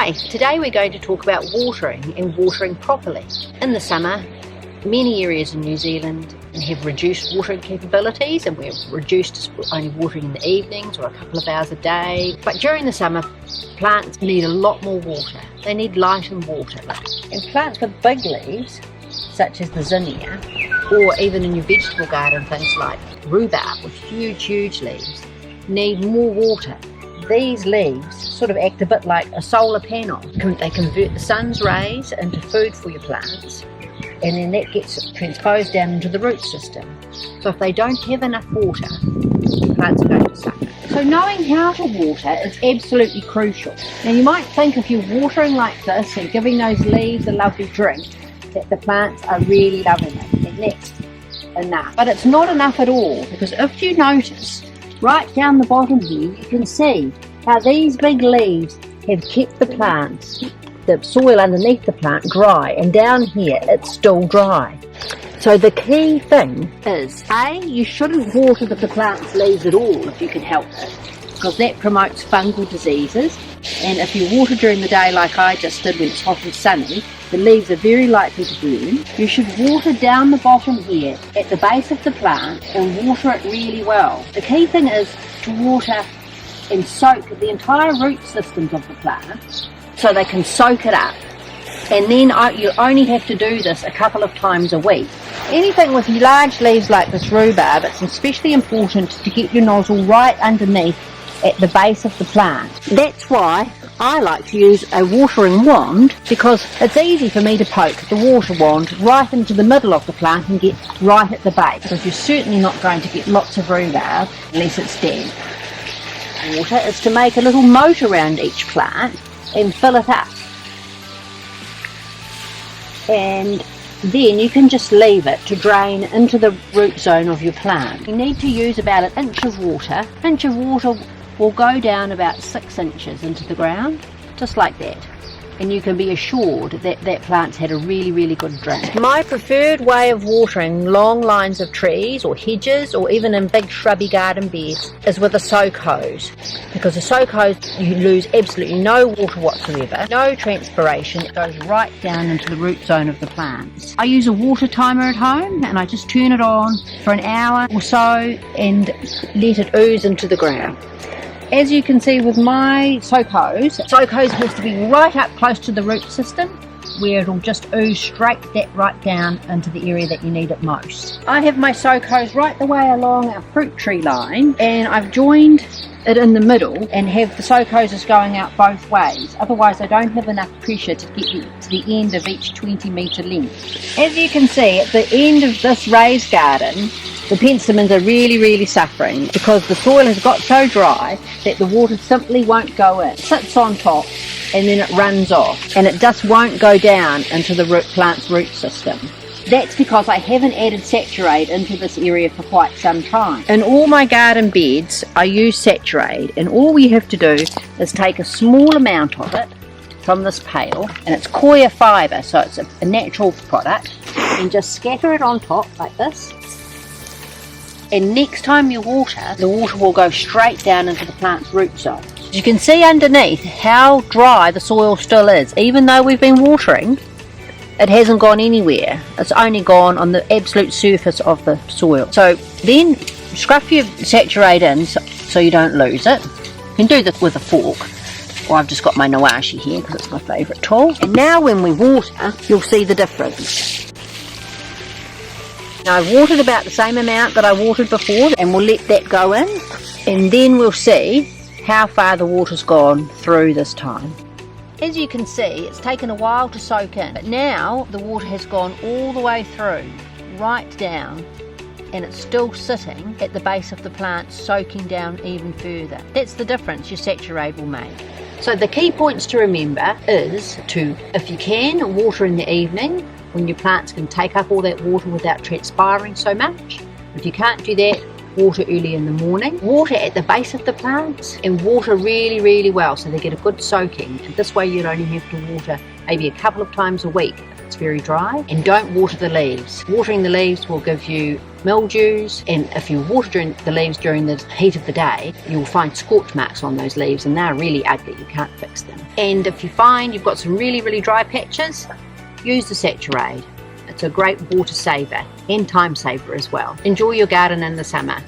Hi, today we're going to talk about watering and watering properly. In the summer, many areas in New Zealand have reduced watering capabilities, and we're reduced to only watering in the evenings or a couple of hours a day. But during the summer, plants need a lot more water. They need light and water. And plants with big leaves, such as the zinnia, or even in your vegetable garden, things like rhubarb with huge leaves, need more water. These leaves sort of act a bit like a solar panel. They convert the sun's rays into food for your plants, and then that gets transposed down into the root system. So if they don't have enough water, plants are going to suffer. So knowing how to water is absolutely crucial. Now you might think if you're watering like this and giving those leaves a lovely drink, that the plants are really loving it, and that's enough. But it's not enough at all, because if you notice, right down the bottom here, you can see how these big leaves have kept the plants, the soil underneath the plant, dry, and down here it's still dry. So the key thing is, A, you shouldn't water the plant's leaves at all if you can help it, because that promotes fungal diseases. And if you water during the day like I just did when it's hot and sunny, the leaves are very likely to burn. You should water down the bottom here at the base of the plant and water it really well. The key thing is to water and soak the entire root systems of the plant so they can soak it up. And then you only have to do this a couple of times a week. Anything with large leaves like this rhubarb, it's especially important to get your nozzle right underneath at the base of the plant. That's why I like to use a watering wand, because it's easy for me to poke the water wand right into the middle of the plant and get right at the base, because you're certainly not going to get lots of rhubarb unless it's damp. Water is to make a little moat around each plant and fill it up. And then you can just leave it to drain into the root zone of your plant. You need to use about an inch of water. An inch of water will go down about 6 inches into the ground, just like that. And you can be assured that that plant's had a really good drink. My preferred way of watering long lines of trees or hedges, or even in big shrubby garden beds, is with a soak hose. Because a soak hose, you lose absolutely no water whatsoever, no transpiration. It goes right down into the root zone of the plants. I use a water timer at home, and I just turn it on for an hour or so and let it ooze into the ground. As you can see with my soak hose has to be right up close to the root system, where it'll just ooze right down into the area that you need it most. I have my soak hose right the way along our fruit tree line, and I've joined it in the middle and have the soak hoses going out both ways. Otherwise I don't have enough pressure to get you to the end of each 20-metre length. As you can see, at the end of this raised garden, the penstemons are really suffering, because the soil has got so dry that the water simply won't go in. It sits on top and then it runs off, and it just won't go down into the plant's root system. That's because I haven't added saturate into this area for quite some time. In all my garden beds I use saturate, and all we have to do is take a small amount of it from this pail, and it's coir fibre, so it's a natural product, and just scatter it on top like this. And next time you water, the water will go straight down into the plant's root zone. You can see underneath how dry the soil still is. Even though we've been watering, it hasn't gone anywhere. It's only gone on the absolute surface of the soil. So then scruff your saturate in so you don't lose it. You can do this with a fork. Well, I've just got my Nawashi here because it's my favourite tool. And now when we water, you'll see the difference. Now I've watered about the same amount that I watered before, and we'll let that go in, and then we'll see how far the water's gone through this time. As you can see, it's taken a while to soak in, but now the water has gone all the way through, right down, and it's still sitting at the base of the plant, soaking down even further. That's the difference your saturate will make. So the key points to remember is to, if you can, water in the evening, when your plants can take up all that water without transpiring so much. If you can't do that, water early in the morning. Water at the base of the plants, and water really well so they get a good soaking. And this way you'd only have to water maybe a couple of times a week if it's very dry. And don't water the leaves. Watering the leaves will give you mildews, and if you water the leaves during the heat of the day, you'll find scorch marks on those leaves, and they're really ugly. You can't fix them. And if you find you've got some really dry patches, use the Saturade. It's a great water saver and time saver as well. Enjoy your garden in the summer.